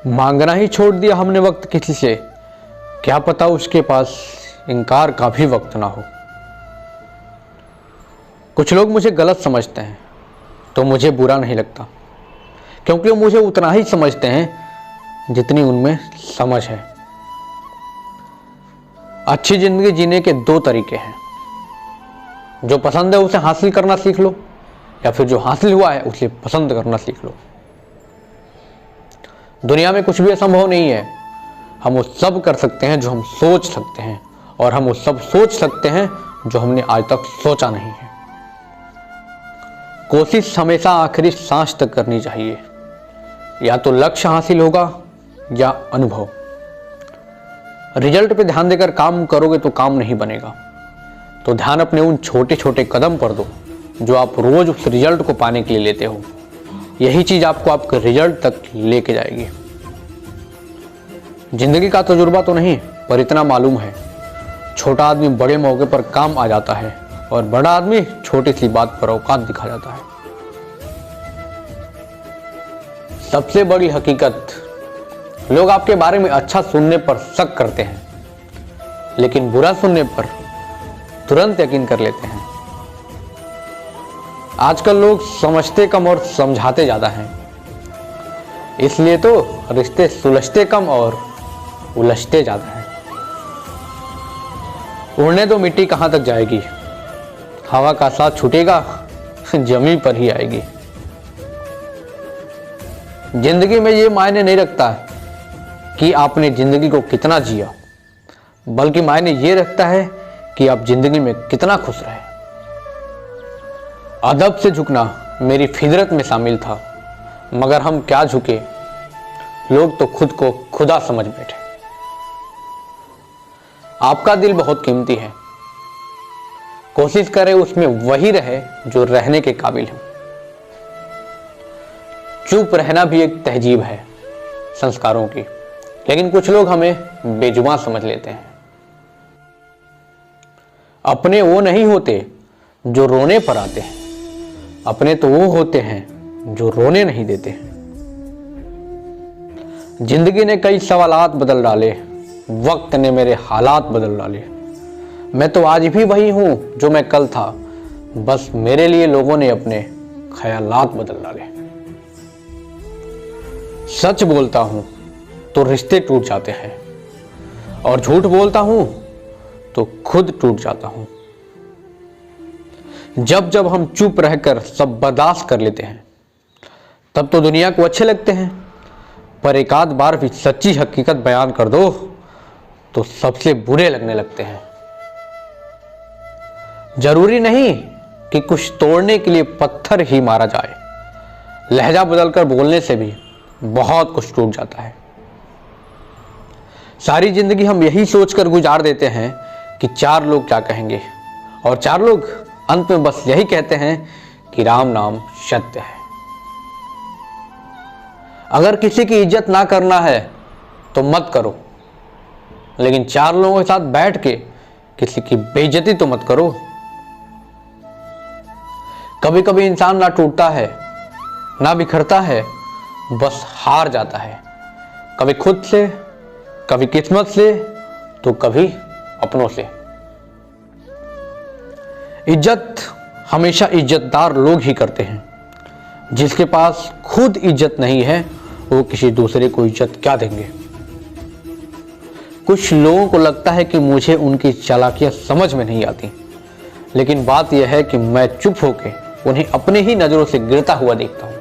मांगना ही छोड़ दिया हमने वक्त किसी से, क्या पता उसके पास इनकार का भी वक्त ना हो। कुछ लोग मुझे गलत समझते हैं तो मुझे बुरा नहीं लगता, क्योंकि वो मुझे उतना ही समझते हैं जितनी उनमें समझ है। अच्छी जिंदगी जीने के दो तरीके हैं, जो पसंद है उसे हासिल करना सीख लो, या फिर जो हासिल हुआ है उसे पसंद करना सीख लो। दुनिया में कुछ भी असंभव नहीं है। हम वो सब कर सकते हैं जो हम सोच सकते हैं, और हम वो सब सोच सकते हैं जो हमने आज तक सोचा नहीं है। कोशिश हमेशा आखिरी सांस तक करनी चाहिए। या तो लक्ष्य हासिल होगा या अनुभव। रिजल्ट पे ध्यान देकर काम करोगे तो काम नहीं बनेगा। तो ध्यान अपने उन छोटे छोटे कदम पर दो जो आप रोज उस रिजल्ट को पाने के लिए लेते हो। यही चीज आपको आपके रिजल्ट तक लेके जाएगी। जिंदगी का तजुर्बा तो नहीं, पर इतना मालूम है, छोटा आदमी बड़े मौके पर काम आ जाता है, और बड़ा आदमी छोटी सी बात पर औकात दिखा जाता है। सबसे बड़ी हकीकत, लोग आपके बारे में अच्छा सुनने पर शक करते हैं, लेकिन बुरा सुनने पर तुरंत यकीन कर लेते हैं। आजकल लोग समझते कम और समझाते ज्यादा हैं, इसलिए तो रिश्ते सुलझते कम और उलझते ज्यादा हैं। उड़ने तो मिट्टी कहां तक जाएगी, हवा का साथ छूटेगा जमीन पर ही आएगी। जिंदगी में ये मायने नहीं रखता कि आपने जिंदगी को कितना जिया, बल्कि मायने ये रखता है कि आप जिंदगी में कितना खुश रहे। अदब से झुकना मेरी फितरत में शामिल था, मगर हम क्या झुके, लोग तो खुद को खुदा समझ बैठे। आपका दिल बहुत कीमती है, कोशिश करें उसमें वही रहे जो रहने के काबिल हो। चुप रहना भी एक तहजीब है संस्कारों की, लेकिन कुछ लोग हमें बेजुबान समझ लेते हैं। अपने वो नहीं होते जो रोने पर आते हैं, अपने तो वो होते हैं जो रोने नहीं देते हैं। जिंदगी ने कई सवालात बदल डाले, वक्त ने मेरे हालात बदल डाले। मैं तो आज भी वही हूं जो मैं कल था, बस मेरे लिए लोगों ने अपने ख्यालात बदल डाले। सच बोलता हूं तो रिश्ते टूट जाते हैं, और झूठ बोलता हूं तो खुद टूट जाता हूं। जब जब हम चुप रहकर सब बर्दाश्त कर लेते हैं, तब तो दुनिया को अच्छे लगते हैं, पर एक आध बार भी सच्ची हकीकत बयान कर दो तो सबसे बुरे लगने लगते हैं। जरूरी नहीं कि कुछ तोड़ने के लिए पत्थर ही मारा जाए, लहजा बदलकर बोलने से भी बहुत कुछ टूट जाता है। सारी जिंदगी हम यही सोचकर गुजार देते हैं कि चार लोग क्या कहेंगे, और चार लोग अंत में बस यही कहते हैं कि राम नाम सत्य है। अगर किसी की इज्जत ना करना है तो मत करो, लेकिन चार लोगों के साथ बैठ के किसी की बेइज्जती तो मत करो। कभी कभी इंसान ना टूटता है, ना बिखरता है, बस हार जाता है। कभी खुद से, कभी किस्मत से, तो कभी अपनों से। इज्जत हमेशा इज्जतदार लोग ही करते हैं। जिसके पास खुद इज्जत नहीं है, वो किसी दूसरे को इज्जत क्या देंगे। कुछ लोगों को लगता है कि मुझे उनकी चालाकियां समझ में नहीं आती, लेकिन बात यह है कि मैं चुप होकर उन्हें अपने ही नजरों से गिरता हुआ देखता हूं।